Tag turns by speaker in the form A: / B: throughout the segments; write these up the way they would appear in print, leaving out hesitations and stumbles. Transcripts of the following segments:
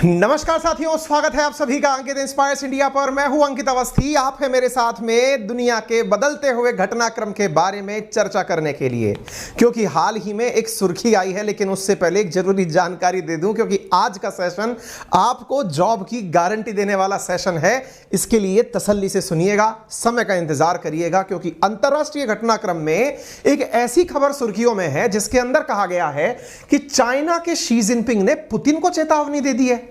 A: नमस्कार साथियों, स्वागत है आप सभी का अंकित इंस्पायर्स इंडिया पर। मैं हूं अंकित अवस्थी, आप है मेरे साथ में दुनिया के बदलते हुए घटनाक्रम के बारे में चर्चा करने के लिए, क्योंकि हाल ही में एक सुर्खी आई है। लेकिन उससे पहले एक जरूरी जानकारी दे दूं, क्योंकि आज का सेशन आपको जॉब की गारंटी देने वाला सेशन है। इसके लिए तसल्ली से सुनिएगा, समय का इंतजार करिएगा, क्योंकि अंतरराष्ट्रीय घटनाक्रम में एक ऐसी खबर सुर्खियों में है जिसके अंदर कहा गया है कि चाइना के शी जिनपिंग ने पुतिन को चेतावनी दे दी है।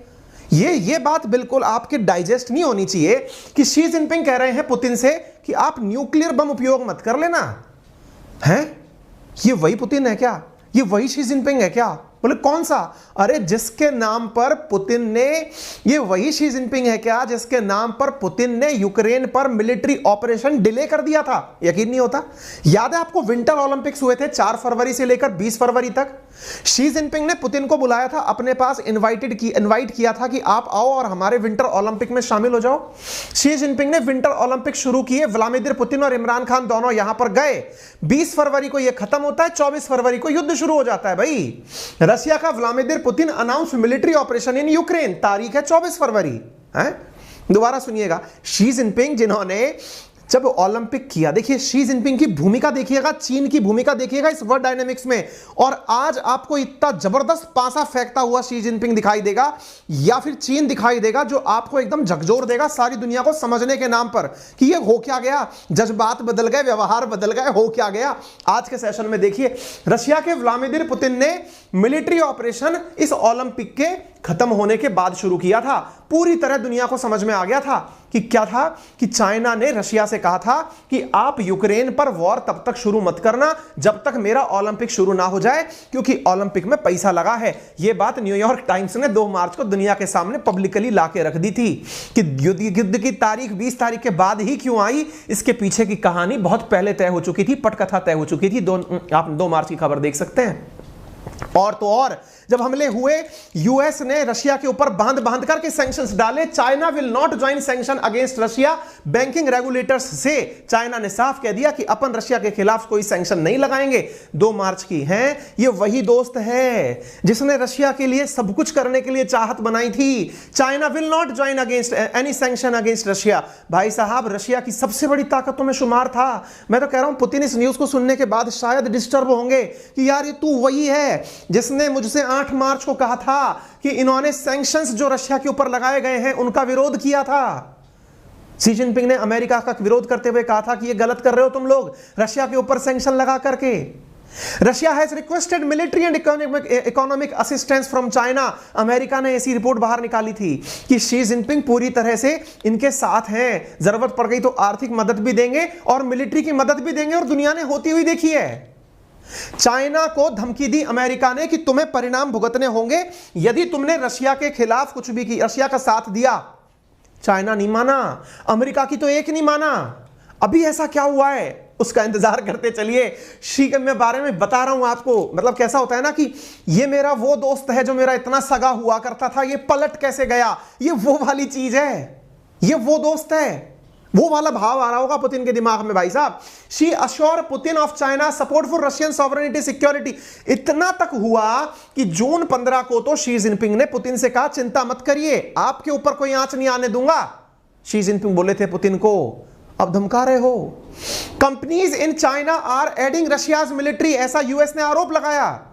A: ये बात बिल्कुल आपके डाइजेस्ट नहीं होनी चाहिए कि शी जिनपिंग कह रहे हैं पुतिन से कि आप न्यूक्लियर बम उपयोग मत कर लेना। हैं? ये वही पुतिन है क्या? ये वही शी जिनपिंग है क्या? बोले कौन सा? अरे जिसके नाम पर पुतिन ने, ये वही शी जिनपिंग है क्या जिसके नाम पर पुतिन ने यूक्रेन पर मिलिट्री ऑपरेशन डिले कर दिया था? यकीन नहीं होता। याद है आपको, विंटर ओलंपिक्स हुए थे 4 फरवरी से लेकर 20 फरवरी तक। शी जिनपिंग ने पुतिन को बुलाया था अपने पास, इनवाइट किया था कि आप आओ और हमारे विंटर ओलंपिक में शामिल हो जाओ। शी जिनपिंग ने विंटर ओलंपिक शुरू किए, व्लादिमीर पुतिन और इमरान खान दोनों यहां पर गए। 20 फरवरी को यह खत्म होता है, 24 फरवरी को युद्ध शुरू हो जाता है। भाई, रशिया का Vladimir Putin announce military operation in Ukraine, तारीख है 24 फरवरी। दोबारा सुनिएगा, शी जिनपिंग जिन्होंने जब ओलंपिक किया, देखिए शी जिनपिंग की भूमिका देखिएगा, चीन की भूमिका देखिएगा इस वर्ल्ड डायनेमिक्स में। और आज आपको इतना जबरदस्त पासा फेंकता हुआ शी जिनपिंग दिखाई देगा या फिर चीन दिखाई देगा, जो आपको एकदम झकझोर देगा सारी दुनिया को समझने के नाम पर कि ये हो क्या गया। जज्बात बदल गए, व्यवहार बदल गए, हो क्या गया। आज के सेशन में देखिए, रशिया के व्लादिमीर पुतिन ने मिलिट्री ऑपरेशन इस ओलंपिक के खत्म होने के बाद शुरू किया था। पूरी तरह दुनिया को समझ में आ गया था कि क्या था, कि चाइना ने रशिया से कहा था कि आप यूक्रेन पर वॉर तब तक शुरू मत करना जब तक मेरा ओलंपिक शुरू ना हो जाए, क्योंकि ओलंपिक में पैसा लगा है। यह बात न्यूयॉर्क टाइम्स ने 2 मार्च को दुनिया के सामने पब्लिकली लाके रख दी थी कि युद्ध की तारीख 20 तारीख के बाद ही क्यों आई। इसके पीछे की कहानी बहुत पहले तय हो चुकी थी, पटकथा तय हो चुकी थी। आप 2 मार्च की खबर देख सकते हैं। और तो और जब हमले हुए, यूएस ने रशिया के ऊपर बांध करके सैंक्शंस डाले। China will not join sanction against Russia, banking regulators से चाइना ने साफ कह दिया कि अपन रशिया के खिलाफ कोई सैंक्शन नहीं लगाएंगे। 2 मार्च की है। ये वही दोस्त है जिसने रशिया के लिए सब कुछ करने के लिए चाहत बनाई थी। China will not join against any sanction against Russia. भाई साहब, रशिया की सबसे बड़ी ताकतों में शुमार था। मैं तो कह रहा हूं, पुतिन इस न्यूज को सुनने के बाद शायद डिस्टर्ब होंगे कि यार ये तू वही है जिसने मुझसे 8 मार्च को कहा था कि इन्होंने सैंक्शंस जो रशिया के ऊपर लगाए गए हैं उनका विरोध किया था। शी जिनपिंग ने अमेरिका का विरोध करते हुए कहा था कि ये गलत कर रहे हो तुम लोग, रशिया के ऊपर सैंक्शन लगा करके। Russia has requested military and economic assistance from China. America ने ऐसी रिपोर्ट बाहर निकाली थी कि शी जिनपिंग पूरी तरह से इनके साथ हैं, जरूरत पड़ गई तो आर्थिक मदद भी देंगे और मिलिट्री की मदद भी देंगे। और दुनिया ने होती हुई देखी है। चाइना को धमकी दी अमेरिका ने कि तुम्हें परिणाम भुगतने होंगे यदि तुमने रशिया के खिलाफ कुछ भी किया, रशिया का साथ दिया। चाइना नहीं माना, अमेरिका की तो एक नहीं माना। अभी ऐसा क्या हुआ है उसका इंतजार करते चलिए। शी के बारे में बता रहा हूं आपको, मतलब कैसा होता है ना कि ये मेरा वो दोस्त है जो मेरा इतना सगा हुआ करता था, ये पलट कैसे गया। ये वो वाली चीज है, ये वो दोस्त है। वो वाला भाव आ रहा होगा पुतिन के दिमाग में। भाई साहब, she assure Putin of China support for Russian sovereignty security. इतना तक हुआ कि जून 15 को तो शी जिनपिंग ने पुतिन से कहा, चिंता मत करिए, आपके ऊपर कोई आंच नहीं आने दूंगा। शी जिनपिंग बोले थे पुतिन को, अब धमका रहे हो। Companies in China are aiding Russia's military, ऐसा यूएस ने आरोप लगाया।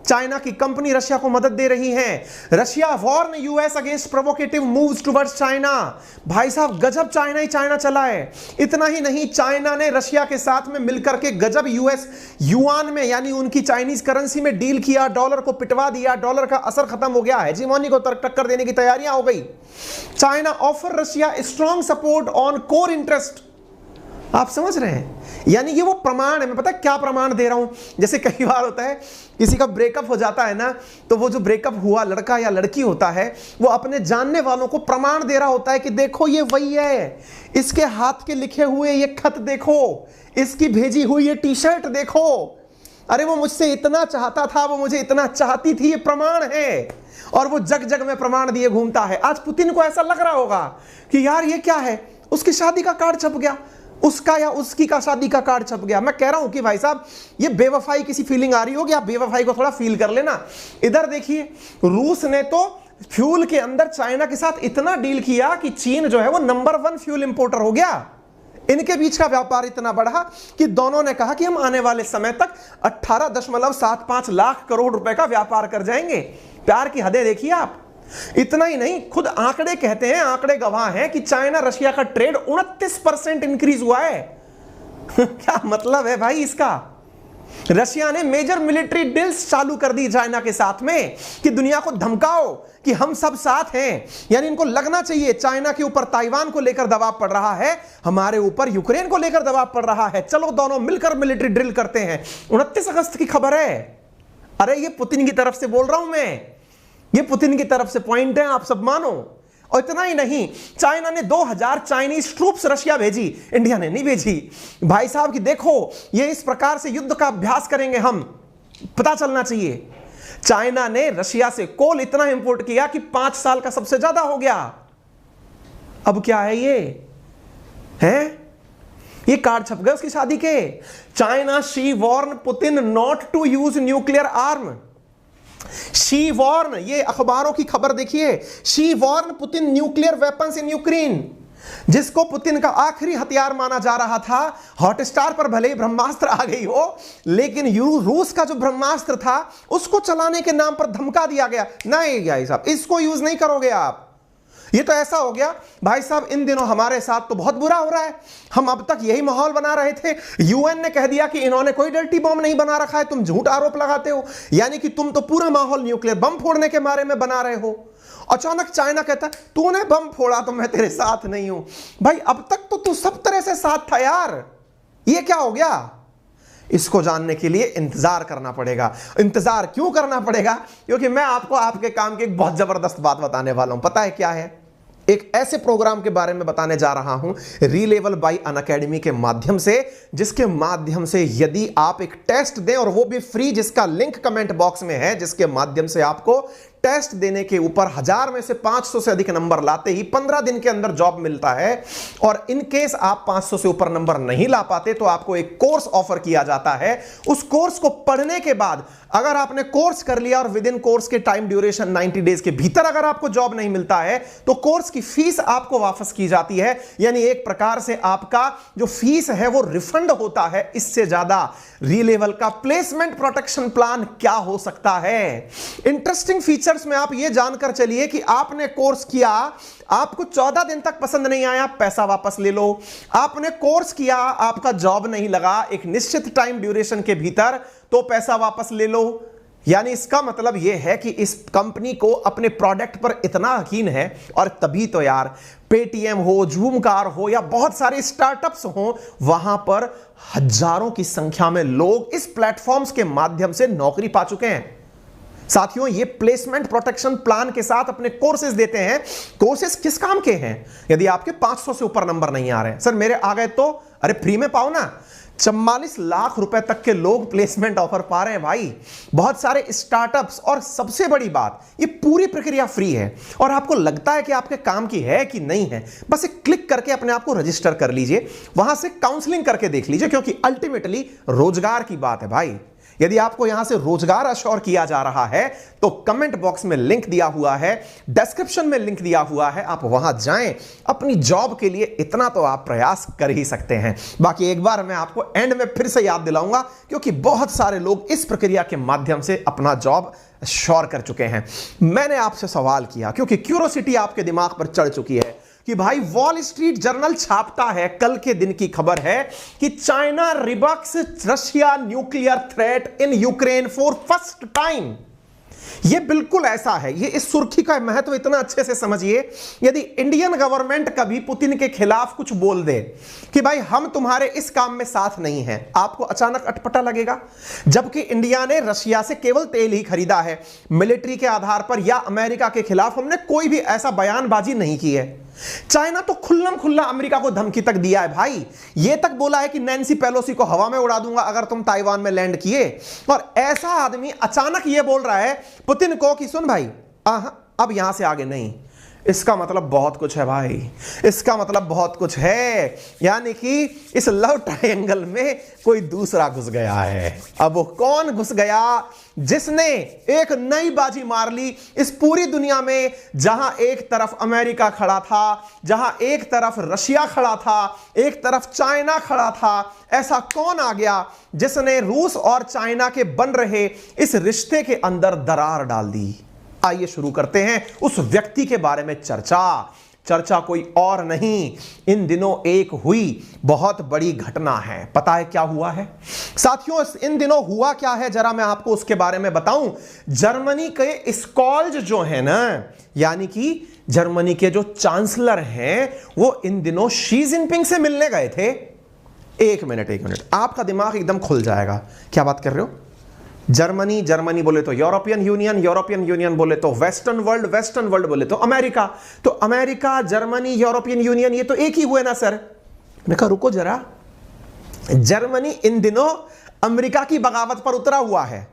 A: चाइना की कंपनी रशिया को मदद दे रही हैं। Russia warn US against provocative moves towards China. भाई साहब, गजब चाइना ही चाइना चला है। इतना ही नहीं, चाइना ने रशिया के साथ में मिलकर के गजब यूएस युआन में, यानी उनकी चाइनीज करेंसी में डील किया, डॉलर को पिटवा दिया, डॉलर का असर खत्म हो गया, हेजिमोनी को टक्कर देने की तैयारियां हो गई। China offer Russia strong support on core interest. आप समझ रहे हैं, यानी ये वो प्रमाण है। मैं पता क्या प्रमाण दे रहा हूं, जैसे कई बार होता है किसी का ब्रेकअप हो जाता है ना, तो वो जो ब्रेकअप हुआ लड़का या लड़की होता है वो अपने जानने वालों को प्रमाण दे रहा होता है कि देखो ये वही है, इसके हाथ के लिखे हुए ये खत देखो, इसकी भेजी हुई ये टी शर्ट देखो, अरे वो मुझसे इतना चाहता था, वो मुझे इतना चाहती थी, ये प्रमाण है। और वो जग जग में प्रमाण दिए घूमता है। आज पुतिन को ऐसा लग रहा होगा कि यार ये क्या है, उसकी शादी का कार्ड छप गया, उसका या उसकी का शादी का कार्ड छप गया। मैं कह रहा हूं कि भाई साहब, ये बेवफाई किसी फीलिंग आ रही होगी, आप बेवफाई को थोड़ा फील कर लेना। इधर देखिए, रूस ने तो फ्यूल के अंदर चाइना के साथ इतना डील किया कि चीन जो है वो नंबर 1 फ्यूल इंपोर्टर हो गया। इनके बीच का व्यापार इतना बढ़ा कि दोनों ने कहा कि हम आने वाले समय तक 18.75 लाख करोड़ रुपए का व्यापार कर जाएंगे। प्यार की हदें देखिए आप। इतना ही नहीं, खुद आंकड़े कहते हैं, आंकड़े गवाह हैं कि चाइना रशिया का ट्रेड 29% इंक्रीज हुआ है। क्या मतलब है भाई इसका? रशिया ने मेजर मिलिट्री डील्स चालू कर दी चाइना के साथ में कि दुनिया को धमकाओ कि हम सब साथ हैं। यानी इनको लगना चाहिए चाइना के ऊपर ताइवान को लेकर दबाव पड़ रहा है, हमारे ऊपर यूक्रेन को लेकर दबाव पड़ रहा है, चलो दोनों मिलकर मिलिट्री ड्रिल करते हैं। 29 अगस्त की खबर है। अरे ये पुतिन की तरफ से बोल रहा हूं मैं, ये पुतिन की तरफ से पॉइंट है, आप सब मानो। और इतना ही नहीं, चाइना ने 2000 चाइनीज ट्रूप्स रशिया भेजी, इंडिया ने नहीं भेजी। भाई साहब कि देखो ये इस प्रकार से युद्ध का अभ्यास करेंगे हम, पता चलना चाहिए। चाइना ने रशिया से कोल इतना इंपोर्ट किया कि 5 साल का सबसे ज्यादा हो गया। अब क्या है ये है? ये कार्ड छप गए उसकी शादी के। China Xi warn Putin not to use nuclear arm. Xi warn, ये अखबारों की खबर देखिए, Xi warn Putin nuclear weapons in Ukraine, जिसको पुतिन का आखिरी हथियार माना जा रहा था। हॉटस्टार पर भले ही ब्रह्मास्त्र आ गई हो, लेकिन रूस का जो ब्रह्मास्त्र था उसको चलाने के नाम पर धमका दिया गया, नहीं भाई साहब इसको यूज नहीं करोगे आप। ये तो ऐसा हो गया भाई साहब, इन दिनों हमारे साथ तो बहुत बुरा हो रहा है। हम अब तक यही माहौल बना रहे थे, यूएन ने कह दिया कि इन्होंने कोई डर्टी बम नहीं बना रखा है, तुम झूठ आरोप लगाते हो, यानी कि तुम तो पूरा माहौल न्यूक्लियर बम फोड़ने के बारे में बना रहे हो। अचानक चाइना कहता है तूने बम फोड़ा तो मैं तेरे साथ नहीं हूं। भाई अब तक तो तू सब तरह से साथ था यार, ये क्या हो गया? इसको जानने के लिए इंतजार करना पड़ेगा। इंतजार क्यों करना पड़ेगा? क्योंकि मैं आपको आपके काम की एक बहुत जबरदस्त बात बताने वाला हूं। पता है क्या है? एक ऐसे प्रोग्राम के बारे में बताने जा रहा हूं, रीलेवल बाय अनअकैडमी के माध्यम से, जिसके माध्यम से यदि आप एक टेस्ट दें और वो भी फ्री, जिसका लिंक कमेंट बॉक्स में है, जिसके माध्यम से आपको टेस्ट देने के ऊपर 1000 में से 500 से अधिक नंबर लाते ही 15 दिन के अंदर जॉब मिलता है। और इन केस आप 500 से ऊपर नंबर नहीं ला पाते तो आपको एक कोर्स ऑफर किया जाता है। उस कोर्स को पढ़ने के बाद अगर आपने कोर्स कर लिया और विद इन कोर्स के टाइम ड्यूरेशन 90 डेज के भीतर अगर आपको जॉब नहीं मिलता है तो कोर्स की फीस आपको वापस की जाती है। यानी एक प्रकार से आपका जो फीस है वो रिफंड होता है। इससे ज्यादा रीलेवल का प्लेसमेंट प्रोटेक्शन प्लान क्या हो सकता है? इंटरेस्टिंग फीचर्स में आप ये जानकर चलिए कि आपने कोर्स किया, आपको 14 दिन तक पसंद नहीं आया, पैसा वापस ले लो। आपने कोर्स किया, आपका जॉब नहीं लगा एक निश्चित टाइम ड्यूरेशन के भीतर, तो पैसा वापस ले लो। यानी इसका मतलब यह है कि इस कंपनी को अपने प्रोडक्ट पर इतना यकीन है। और तभी तो यार पेटीएम हो, ज़ूमकार हो या बहुत सारे स्टार्टअप्स हो, वहां पर हजारों की संख्या में लोग इस प्लेटफॉर्म्स के माध्यम से नौकरी पा चुके हैं। साथियों, ये प्लेसमेंट प्रोटेक्शन प्लान के साथ अपने कोर्सेज देते हैं। कोर्सेज किस काम के हैं? यदि आपके 500 से ऊपर नंबर नहीं आ रहे हैं, सर मेरे आ गए तो अरे फ्री में पाओ ना। 44 लाख रुपए तक के लोग प्लेसमेंट ऑफर पा रहे हैं भाई, बहुत सारे स्टार्टअप्स। और सबसे बड़ी बात, ये पूरी प्रक्रिया फ्री है। और आपको लगता है कि आपके काम की है कि नहीं है, बस एक क्लिक करके अपने आप को रजिस्टर कर लीजिए, वहां से काउंसलिंग करके देख लीजिए, क्योंकि अल्टीमेटली रोजगार की बात है भाई। यदि आपको यहां से रोजगार अश्योर किया जा रहा है तो कमेंट बॉक्स में लिंक दिया हुआ है, डिस्क्रिप्शन में लिंक दिया हुआ है, आप वहां जाएं। अपनी जॉब के लिए इतना तो आप प्रयास कर ही सकते हैं। बाकी एक बार मैं आपको एंड में फिर से याद दिलाऊंगा, क्योंकि बहुत सारे लोग इस प्रक्रिया के माध्यम से अपना जॉब श्योर कर चुके हैं। मैंने आपसे सवाल किया क्योंकि क्यूरोसिटी आपके दिमाग पर चढ़ चुकी है कि भाई वॉल स्ट्रीट जर्नल छापता है, कल के दिन की खबर है कि China rebukes Russia nuclear threat in Ukraine for first time. ये बिल्कुल ऐसा है। ये इस सुर्खी का महत्व इतना अच्छे से समझिए। यदि इंडियन गवर्नमेंट कभी पुतिन के खिलाफ कुछ बोल दे कि भाई हम तुम्हारे इस काम में साथ नहीं हैं, आपको अचानक अटपटा लगेगा। जबकि इंडिया ने रशिया से केवल तेल ही खरीदा है, मिलिट्री के आधार पर या अमेरिका के खिलाफ हमने कोई भी ऐसा बयानबाजी नहीं की है। चाइना तो खुल्लम खुल्ला अमेरिका को धमकी तक दिया है भाई। यह तक बोला है कि नैन्सी पेलोसी को हवा में उड़ा दूंगा अगर तुम ताइवान में लैंड किए। और ऐसा आदमी अचानक यह बोल रहा है पुतिन को कि सुन भाई अब यहां से आगे नहीं, इसका मतलब बहुत कुछ है भाई, इसका मतलब बहुत कुछ है। यानी कि इस लव ट्रायंगल में कोई दूसरा घुस गया है। अब वो कौन घुस गया जिसने एक नई बाजी मार ली इस पूरी दुनिया में, जहां एक तरफ अमेरिका खड़ा था, जहां एक तरफ रशिया खड़ा था, एक तरफ चाइना खड़ा था। ऐसा कौन आ गया जिसने रूस और चाइना के बन रहे इस रिश्ते के अंदर दरार डाल दी? आइए शुरू करते हैं उस व्यक्ति के बारे में चर्चा कोई और नहीं, इन दिनों एक हुई बहुत बड़ी घटना है। पता है क्या हुआ है साथियों? इन दिनों हुआ क्या है जरा मैं आपको उसके बारे में बताऊं। जर्मनी के स्कॉल्ज जो है ना, यानी कि जर्मनी के जो चांसलर हैं, वो इन दिनों शी जिनपिंग से मिलने गए थे। एक मिनट, आपका दिमाग एकदम खुल जाएगा। क्या बात कर रहे हो? जर्मनी बोले तो यूरोपियन यूनियन बोले तो वेस्टर्न वर्ल्ड बोले तो अमेरिका। तो अमेरिका, जर्मनी, यूरोपियन यूनियन, ये तो एक ही हुए ना सर। मैं कहा रुको जरा, जर्मनी इन दिनों अमेरिका की बगावत पर उतरा हुआ है।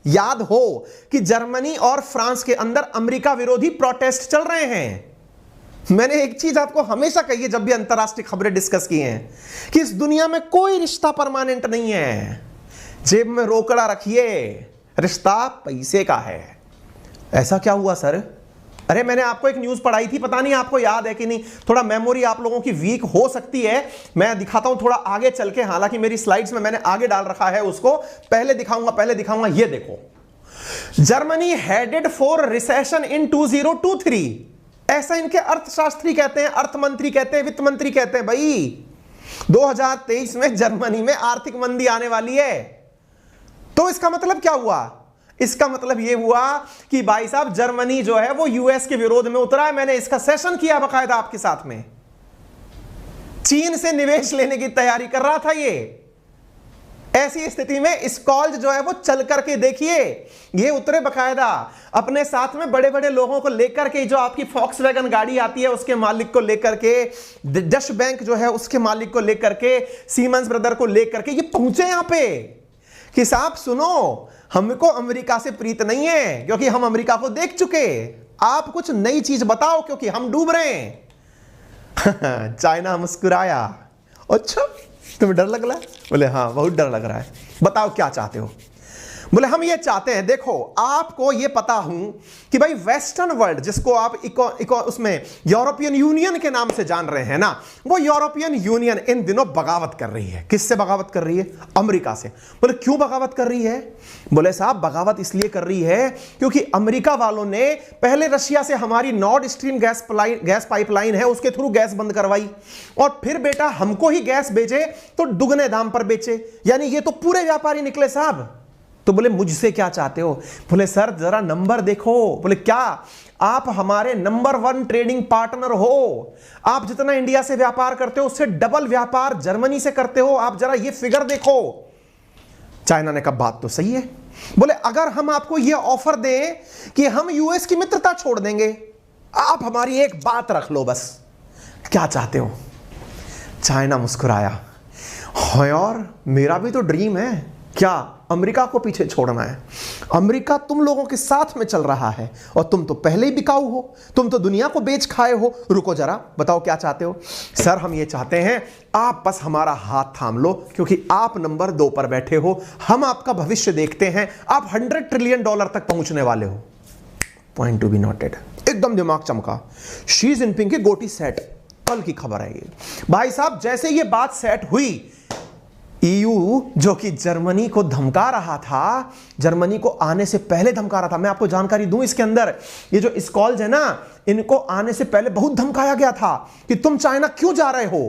A: याद हो कि जर्मनी और फ्रांस के अंदर अमेरिका विरोधी प्रोटेस्ट चल रहे हैं। मैंने एक चीज आपको हमेशा कही है जब भी अंतरराष्ट्रीय खबरें डिस्कस की हैं, कि इस दुनिया में कोई रिश्ता परमानेंट नहीं है। जेब में रोकड़ा रखिए, रिश्ता पैसे का है। ऐसा क्या हुआ सर? अरे मैंने आपको एक न्यूज पढ़ाई थी, पता नहीं आपको याद है कि नहीं। थोड़ा मेमोरी आप लोगों की वीक हो सकती है। मैं दिखाता हूं थोड़ा आगे चल के, हालांकि मेरी स्लाइड्स में मैंने आगे डाल रखा है उसको। पहले दिखाऊंगा। ये देखो, जर्मनी हेडेड फॉर रिसेशन इन 2023। ऐसा इनके अर्थशास्त्री कहते हैं, अर्थमंत्री कहते हैं, वित्त मंत्री कहते हैं। भाई 2023 में जर्मनी में आर्थिक मंदी आने वाली है। तो इसका मतलब क्या हुआ? इसका मतलब यह हुआ कि भाई साहब जर्मनी जो है वो यूएस के विरोध में उतरा है। मैंने इसका सेशन किया बकायदा आपके साथ में। चीन से निवेश लेने की तैयारी कर रहा था ये। ऐसी स्थिति में स्कॉल्ज जो है वो चल करके देखिए, ये उतरे बकायदा अपने साथ में बड़े बड़े लोगों को लेकर के। जो आपकी फॉक्सवैगन गाड़ी आती है उसके मालिक को लेकर के, डच बैंक जो है उसके मालिक को लेकर के, सीमेंस ब्रदर को लेकर के ये पहुंचे यहां पे कि साहब सुनो, हमको अमेरिका से प्रीत नहीं है क्योंकि हम अमेरिका को देख चुके। आप कुछ नई चीज बताओ क्योंकि हम डूब रहे हैं। चाइना मुस्कुराया। अच्छा तुम्हें डर लग रहा है? बोले हाँ बहुत डर लग रहा है। बताओ क्या चाहते हो? बोले हम ये चाहते हैं, देखो आपको ये पता हूं कि भाई वेस्टर्न वर्ल्ड जिसको आप उसमें यूरोपियन यूनियन के नाम से जान रहे हैं ना, वो यूरोपियन यूनियन इन दिनों बगावत कर रही है। किससे बगावत कर रही है? अमेरिका से। बोले क्यों बगावत कर रही है? बोले साहब बगावत इसलिए कर रही है क्योंकि अमेरिका वालों ने पहले रशिया से हमारी नॉर्थ स्ट्रीम गैस पाइपलाइन है उसके थ्रू गैस बंद करवाई, और फिर बेटा हमको ही गैस बेचे तो दुगने दाम पर बेचे। यानी ये तो पूरे व्यापारी निकले साहब। तो बोले मुझसे क्या चाहते हो? बोले सर जरा नंबर देखो। बोले क्या? आप हमारे नंबर 1 ट्रेडिंग पार्टनर हो। आप जितना इंडिया से व्यापार करते हो उससे डबल व्यापार जर्मनी से करते हो। आप जरा ये फिगर देखो। चाइना ने कहा बात तो सही है। बोले अगर हम आपको यह ऑफर दें कि हम यूएस की मित्रता छोड़ देंगे, आप हमारी एक बात रख लो बस। क्या चाहते हो? चाइना मुस्कुराया। हाँ यार मेरा भी तो ड्रीम है। क्या? अमेरिका को पीछे छोड़ना है। अमेरिका तुम लोगों के साथ में चल रहा है और तुम तो पहले ही बिकाऊ हो, तुम तो दुनिया को बेच खाए हो। रुको जरा, बताओ क्या चाहते हो? सर हम ये चाहते हैं आप बस हमारा हाथ थाम लो क्योंकि आप नंबर 2 पर बैठे हो। हम आपका भविष्य देखते हैं, आप $100 ट्रिलियन तक पहुंचने वाले हो। Point to be noted. एकदम दिमाग चमका। शी जिनपिंग की गोटी सेट। कल की खबर है ये भाई साहब। जैसे ये बात सेट हुई, ईयू जो कि जर्मनी को धमका रहा था, जर्मनी को आने से पहले धमका रहा था। मैं आपको जानकारी दूं इसके अंदर, ये जो स्कॉल्स है ना, इनको आने से पहले बहुत धमकाया गया था कि तुम चाइना क्यों जा रहे हो,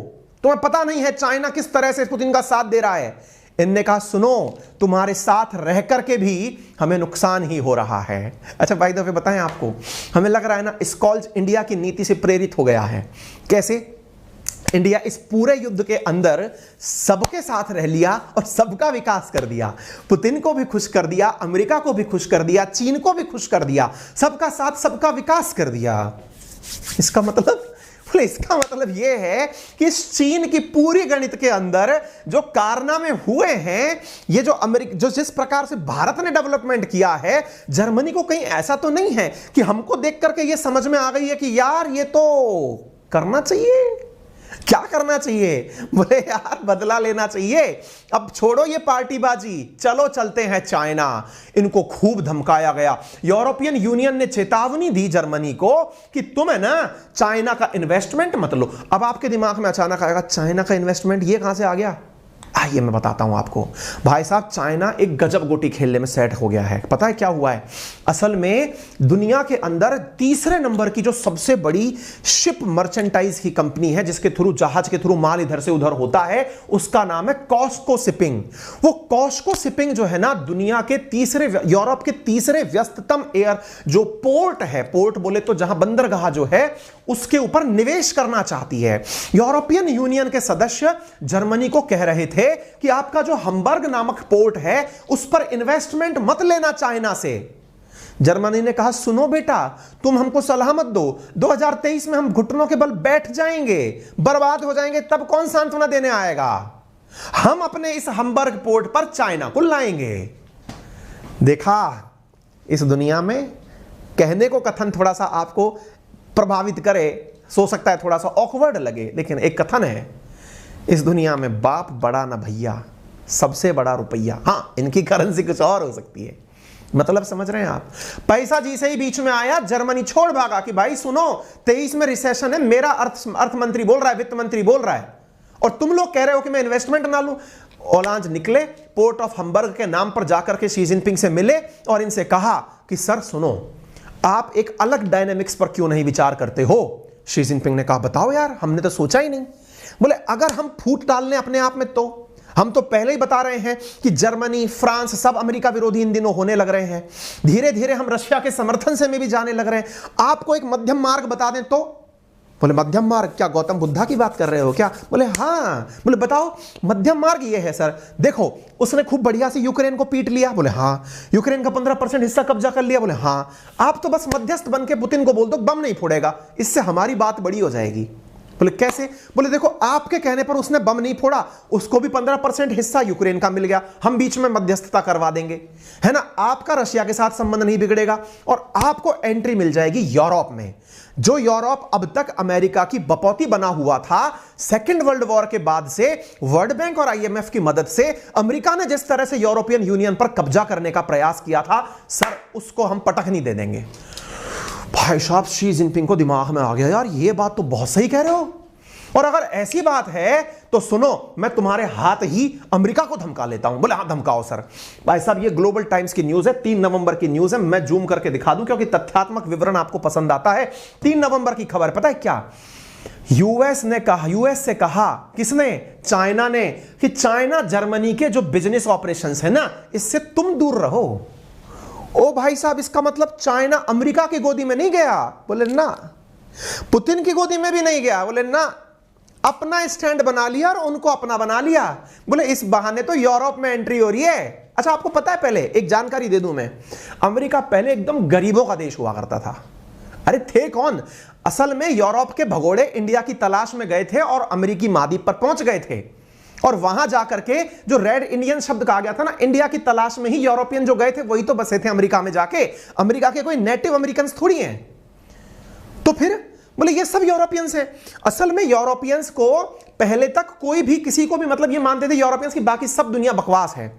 A: तुम्हें पता नहीं है चाइना किस तरह से पुतिन का साथ दे रहा है। इनने कहा सुनो तुम्हारे साथ रह करके भी हमें नुकसान ही हो रहा है। अच्छा भाई दफे बताएं आपको, हमें लग रहा है ना स्कॉल्स इंडिया की नीति से प्रेरित हो गया है। कैसे? इंडिया इस पूरे युद्ध के अंदर सबके साथ रह लिया और सबका विकास कर दिया। पुतिन को भी खुश कर दिया, अमेरिका को भी खुश कर दिया, चीन को भी खुश कर दिया, सबका साथ सबका विकास कर दिया। इसका मतलब बोले इसका मतलब यह है कि चीन की पूरी गणित के अंदर जो कारनामे हुए हैं, ये जो अमेरिका, जो जिस प्रकार से भारत ने डेवलपमेंट किया है, जर्मनी को कहीं ऐसा तो नहीं है कि हमको देख करके ये समझ में आ गई है कि यार ये तो करना चाहिए। क्या करना चाहिए? बोले यार बदला लेना चाहिए। अब छोड़ो ये पार्टीबाजी, चलो चलते हैं चाइना। इनको खूब धमकाया गया। यूरोपियन यूनियन ने चेतावनी दी जर्मनी को कि तुम है ना चाइना का इन्वेस्टमेंट मत लो। अब आपके दिमाग में अचानक आएगा चाइना का इन्वेस्टमेंट ये कहां से आ गया? आइए मैं बताता हूं आपको। भाई साहब, चाइना एक गजब गोटी खेलने में सेट हो गया है। पता है क्या हुआ है? असल में दुनिया के अंदर तीसरे नंबर की जो सबसे बड़ी शिप मर्चेंटाइज की कंपनी है, जिसके थ्रू, जहाज के थ्रू माल इधर से उधर होता है, उसका नाम है कॉस्को शिपिंग। वो कॉस्को शिपिंग जो है ना, दुनिया के तीसरे, यूरोप के तीसरे व्यस्ततम एयर जो पोर्ट है, पोर्ट बोले तो जहां बंदरगाह जो है, उसके ऊपर निवेश करना चाहती है। यूरोपियन यूनियन के सदस्य जर्मनी को कह रहे थे कि आपका जो हम्बर्ग नामक पोर्ट है उस पर इन्वेस्टमेंट मत लेना चाइना से। जर्मनी ने कहा सुनो बेटा, तुम हमको सलाह मत दो, 2023 में हम घुटनों के बल बैठ जाएंगे, बर्बाद हो जाएंगे, तब कौन सांत्वना देने आएगा? हम अपने इस हम्बर्ग पोर्ट पर चाइना को लाएंगे। देखा, इस दुनिया में कहने को कथन थोड़ा सा आपको प्रभावित करे, सो सकता है थोड़ा सा ऑकवर्ड लगे, लेकिन एक कथन है, इस दुनिया में बाप बड़ा ना भैया, सबसे बड़ा रुपया। हाँ, इनकी करेंसी कुछ और हो सकती है, मतलब समझ रहे हैं आप? पैसा जैसे ही बीच में आया, जर्मनी छोड़ भागा कि भाई सुनो, 23 में रिसेशन है, मेरा अर्थ मंत्री बोल रहा है, वित्त मंत्री बोल रहा है, और तुम लोग कह रहे हो कि मैं इन्वेस्टमेंट ना लूं। ओलांज निकले, पोर्ट ऑफ हम्बर्ग के नाम पर जाकर के शी जिनपिंग से मिले और इनसे कहा कि सर सुनो, आप एक अलग डायनेमिक्स पर क्यों नहीं विचार करते हो? शी जिनपिंग ने कहा बताओ यार, हमने तो सोचा ही नहीं। बोले अगर हम फूट डालने अपने आप में, तो हम तो पहले ही बता रहे हैं कि जर्मनी, फ्रांस सब अमेरिका विरोधी इन दिनों होने लग रहे हैं, धीरे धीरे हम रशिया के समर्थन से में भी जाने लग रहे हैं, आपको एक मध्यम मार्ग बता दें तो? बोले मध्यम मार्ग? क्या गौतम बुद्धा की बात कर रहे हो क्या? बोले हाँ। बोले बताओ। मध्यम मार्ग ये है सर, देखो उसने खूब बढ़िया से यूक्रेन को पीट लिया। बोले हाँ। यूक्रेन का 15% हिस्सा कब्जा कर लिया। बोले हाँ। आप तो बस मध्यस्थ बन के पुतिन को बोल दो बम नहीं फोड़ेगा, इससे हमारी बात बड़ी हो जाएगी। बोले कैसे? बोले देखो, आपके कहने पर उसने बम नहीं फोड़ा, उसको भी 15% हिस्सा यूक्रेन का मिल गया, हम बीच में मध्यस्थता करवा देंगे, है ना? आपका रशिया के साथ संबंध नहीं बिगड़ेगा और आपको एंट्री मिल जाएगी यूरोप में। जो यूरोप अब तक अमेरिका की बपौती बना हुआ था, सेकेंड वर्ल्ड वॉर के बाद से वर्ल्ड बैंक और आईएमएफ की मदद से अमेरिका ने जिस तरह से यूरोपियन यूनियन पर कब्जा करने का प्रयास किया था, सर उसको हम पटक नहीं दे देंगे। भाई साहब, शी जिनपिंग को दिमाग में आ गया, यार ये बात तो बहुत सही कह रहे हो, और अगर ऐसी बात है तो सुनो, मैं तुम्हारे हाथ ही अमेरिका को धमका लेता हूं। बोले हाँ धमकाओ सर। भाई साहब, ये ग्लोबल टाइम्स की न्यूज है, 3 नवंबर की न्यूज है, मैं जूम करके दिखा दूं क्योंकि तथ्यात्मक विवरण आपको पसंद आता है। 3 नवंबर की खबर, पता है क्या? यूएस ने कहा, यूएस से कहा, किसने? चाइना ने, कि चाइना जर्मनी के जो बिजनेस ऑपरेशंस है ना, इससे तुम दूर रहो। ओ भाई साहब, इसका मतलब चाइना अमेरिका की गोदी में नहीं गया? बोले ना। पुतिन की गोदी में भी नहीं गया? बोले ना। अपना स्टैंड बना लिया और उनको अपना बना लिया। बोले इस बहाने तो यूरोप में एंट्री हो रही है। अच्छा, आपको पता है, पहले एक जानकारी दे दूं मैं, अमेरिका पहले एकदम गरीबों का देश हुआ करता था। अरे थे कौन? असल में यूरोप के भगोड़े इंडिया की तलाश में गए थे और अमेरिकी महाद्वीप पर पहुंच गए थे, और वहां जाकर के जो रेड इंडियन शब्द कहा गया था ना, इंडिया की तलाश में ही यूरोपियन जो गए थे वही तो बसे थे अमेरिका में जाके। अमेरिका के कोई नेटिव अमेरिकन थोड़ी हैं। तो फिर बोले ये सब यूरोपियंस हैं। असल में यूरोपियंस को पहले तक कोई भी किसी को भी मतलब ये मानते थे यूरोपियंस की बाकी सब दुनिया बकवास है।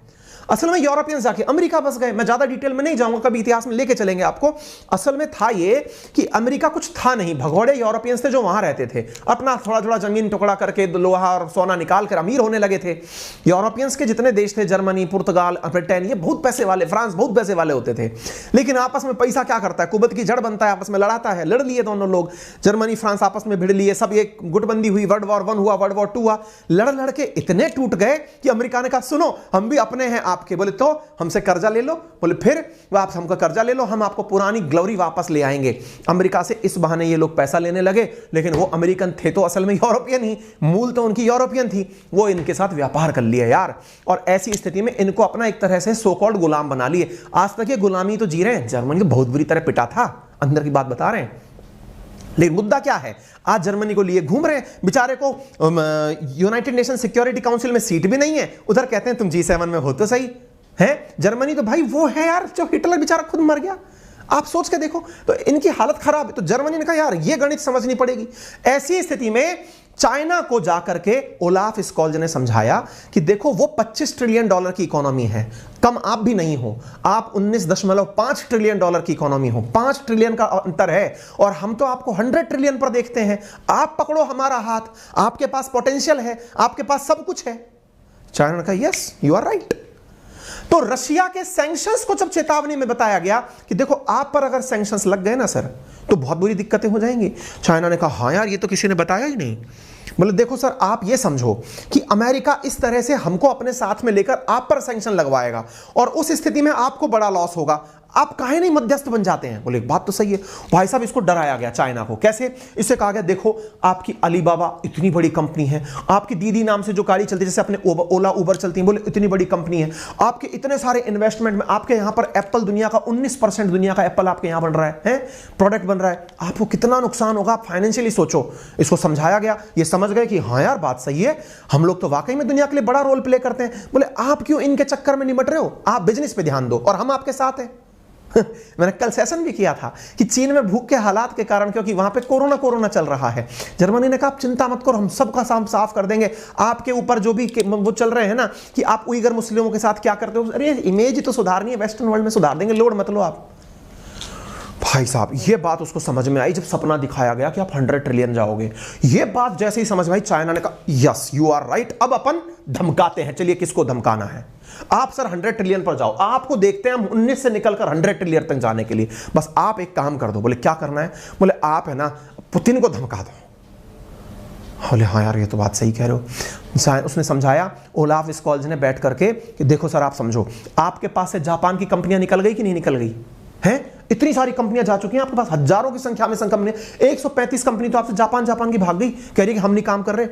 A: असल में यूरोपियंस जाके अमेरिका बस गए। मैं ज्यादा डिटेल में नहीं जाऊंगा, कभी इतिहास में लेके चलेंगे आपको। असल में था ये कि अमेरिका कुछ था नहीं, भगोड़े यूरोपियंस थे जो वहां रहते थे, अपना थोड़ा थोड़ा जमीन टुकड़ा करके लोहा और सोना निकाल कर अमीर होने लगे थे। यूरोपियंस के जितने देश थे, जर्मनी, पुर्तगाल, ब्रिटेन, ये बहुत पैसे वाले, फ्रांस बहुत पैसे वाले होते थे। लेकिन आपस में पैसा क्या करता है? कुबत की जड़ बनता है, आपस में लड़ाता है। लड़ लिए दोनों लोग, जर्मनी फ्रांस आपस में भिड़ लिए, सब एक गुटबंदी हुई, वर्ल्ड वॉर 1 हुआ, वर्ल्ड वॉर 2 हुआ। लड़ के इतने टूट गए कि अमेरिका ने कहा सुनो, हम भी अपने हैं आपके। बोले तो हमसे कर्जा ले लो। बोले फिर? आप हमको कर्जा ले लो, हम आपको पुरानी ग्लोरी वापस ले आएंगे। अमेरिका से इस बहाने ये लोग पैसा लेने लगे, लेकिन वो अमेरिकन थे तो असल में यूरोपियन ही, मूल तो उनकी यूरोपियन थी, वो इनके साथ व्यापार कर लिया यार। और ऐसी स्थिति में इनको अपना एक तरह से सो कॉल्ड गुलाम बना लिए। आज तक ये गुलामी तो जी रहे हैं। जर्मनी को बहुत बुरी तरह पिटा था, अंदर की बात बता रहे हैं। लेकिन मुद्दा क्या है, आज जर्मनी को लिए घूम रहे हैं, बेचारे को यूनाइटेड नेशन सिक्योरिटी काउंसिल में सीट भी नहीं है, उधर कहते हैं तुम G7 में हो तो सही है। जर्मनी तो भाई वो है यार जो हिटलर बेचारा खुद मर गया, आप सोच के देखो, तो इनकी हालत खराब है। तो जर्मनी ने कहा यार ये गणित समझनी पड़ेगी। ऐसी स्थिति में चाइना को जाकर के ओलाफ स्कॉल्ज ने समझाया कि देखो वो $25 ट्रिलियन की इकोनॉमी है, कम आप भी नहीं हो, आप 19.5 ट्रिलियन की इकोनॉमी हो, 5 ट्रिलियन का अंतर है, और हम तो आपको 100 ट्रिलियन पर देखते हैं। आप पकड़ो हमारा हाथ, आपके पास पोटेंशियल है, आपके पास सब कुछ है। चाइना ने कहा यस यू आर राइट। तो रशिया के सैंक्शंस को जब चेतावनी में बताया गया कि देखो आप पर अगर सैंक्शंस लग गए ना सर तो बहुत बुरी दिक्कतें हो जाएंगी, चाइना ने कहा हाँ यार ये तो किसी ने बताया ही नहीं। बोले देखो सर आप ये समझो कि अमेरिका इस तरह से हमको अपने साथ में लेकर आप पर सैंक्शन लगवाएगा और उस स्थिति में आपको बड़ा लॉस होगा, आप काहे नहीं मध्यस्थ बन जाते हैं। बोले बात तो सही है भाई साहब। इसको डराया गया चाइना को, कैसे? इससे कहा गया देखो आपकी अलीबाबा इतनी बड़ी कंपनी है, आपकी दीदी नाम से जो गाड़ी चलती है जैसे अपने ओला उबर चलती है, बोले इतनी बड़ी कंपनी है, आपके इतने सारे इन्वेस्टमेंट में आपके यहां पर एप्पल दुनिया का 19% दुनिया का एप्पल आपके यहां बन रहा है, प्रोडक्ट बन रहा है, आपको कितना नुकसान होगा, आप फाइनेंशियली सोचो। इसको समझाया गया, ये समझ गए कि हाँ यार बात सही है, हम लोग तो वाकई में दुनिया के लिए बड़ा रोल प्ले करते हैं। बोले आप क्यों इनके चक्कर में निमट रहे हो, आप बिजनेस पे ध्यान दो और हम आपके साथ हैं। मैंने कल सेशन भी किया था कि चीन में भूख के हालात के कारण, क्योंकि वहां पे कोरोना चल रहा है, जर्मनी ने कहा आप चिंता मत करो, हम सबका साफ कर देंगे, आपके ऊपर जो भी वो चल रहे हैं ना कि आप उइगर मुस्लिमों के साथ क्या करते हो, अरे इमेज ही तो सुधारनी है, वेस्टर्न वर्ल्ड में सुधार देंगे, लोड मत लो आप। भाई साहब ये बात उसको समझ में आई जब सपना दिखाया गया कि आप 100 ट्रिलियन जाओगे। ये बात जैसे ही समझ में आई, चाइना ने कहा यस यू आर राइट, अब अपन धमकाते हैं, चलिए किसको धमकाना है। आप सर 100 ट्रिलियन पर जाओ, आपको देखते हैं हम 19 से निकलकर 100 ट्रिलियन तक जाने के लिए, बस आप एक काम कर दो। बोले क्या करना है? बोले आप है ना पुतिन को धमका दो। बोले हाँ यार ये तो बात सही कह रहे हो। उसने समझाया ओलाफ स्कॉल्ज ने बैठ करके कि देखो सर आप समझो, आपके पास से जापान की कंपनियां निकल गई कि नहीं निकल गई हैं? इतनी सारी कंपनियां जा चुकी हैं आपके पास, हजारों की संख्या में कंपनी, 135 कंपनी तो आपसे जापान की भाग गई, कह रही कि हम नहीं काम कर रहे।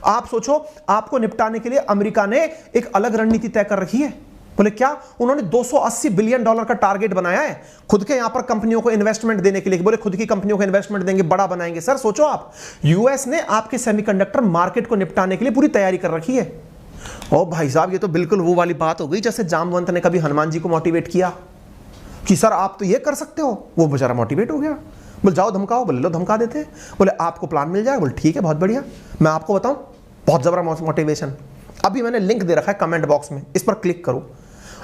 A: आप सोचो आपको निपटाने के लिए अमेरिका ने एक अलग रणनीति तय कर रखी है। बोले क्या? उन्होंने $280 बिलियन का टारगेट बनाया है खुद के यहां पर कंपनियों को इन्वेस्टमेंट देने के लिए। बोले खुद की कंपनियों को इन्वेस्टमेंट देंगे, बड़ा बनाएंगे। सर सोचो आप, यूएस ने आपके सेमीकंडक्टर मार्केट को निपटाने के लिए पूरी तैयारी कर रखी है। ओ भाई साहब ये तो बिल्कुल वो वाली बात हो गई जैसे जामवंत ने कभी हनुमान जी को मोटिवेट किया कि सर आप तो ये कर सकते हो, वो बेचारा मोटिवेट हो गया। बोले जाओ धमकाओ, बोले लो धमका देते हैं। बोले आपको प्लान मिल जाएगा, बोले ठीक है बहुत बढ़िया, मैं आपको बताऊं बहुत जबरदस्त मोटिवेशन। अभी मैंने लिंक दे रखा है कमेंट बॉक्स में, इस पर क्लिक करो,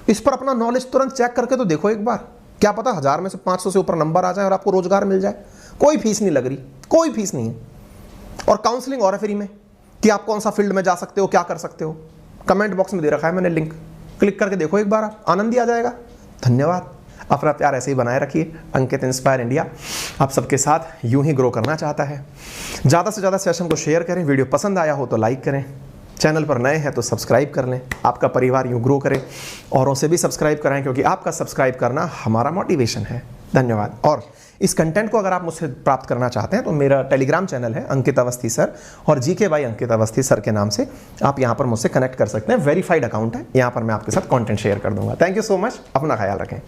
A: इस पर अपना नॉलेज तुरंत चेक करके तो देखो एक बार, क्या पता 1000 में से 500 से ऊपर नंबर आ जाए और आपको रोजगार मिल जाए। कोई फीस नहीं लग रही, कोई फीस नहीं है, और काउंसलिंग और है फ्री में कि आप कौन सा फील्ड में जा सकते हो, क्या कर सकते हो। कमेंट बॉक्स में दे रखा है मैंने लिंक, क्लिक करके देखो एक बार, आनंद ही आ जाएगा। धन्यवाद, अपना प्यार ऐसे ही बनाए रखिए। अंकित इंस्पायर इंडिया आप सबके साथ यूं ही ग्रो करना चाहता है। ज़्यादा से ज़्यादा सेशन को शेयर करें, वीडियो पसंद आया हो तो लाइक करें, चैनल पर नए हैं तो सब्सक्राइब कर लें, आपका परिवार यूं ग्रो करे। औरों से भी सब्सक्राइब कराएं क्योंकि आपका सब्सक्राइब करना हमारा मोटिवेशन है। धन्यवाद। और इस कंटेंट को अगर आप मुझसे प्राप्त करना चाहते हैं तो मेरा टेलीग्राम चैनल है अंकित अवस्थी सर, और GK by Ankit Awasthi sir के नाम से आप यहाँ पर मुझसे कनेक्ट कर सकते हैं। वेरीफाइड अकाउंट है, यहाँ पर मैं आपके साथ कंटेंट शेयर कर दूंगा। थैंक यू सो मच, अपना ख्याल रखें।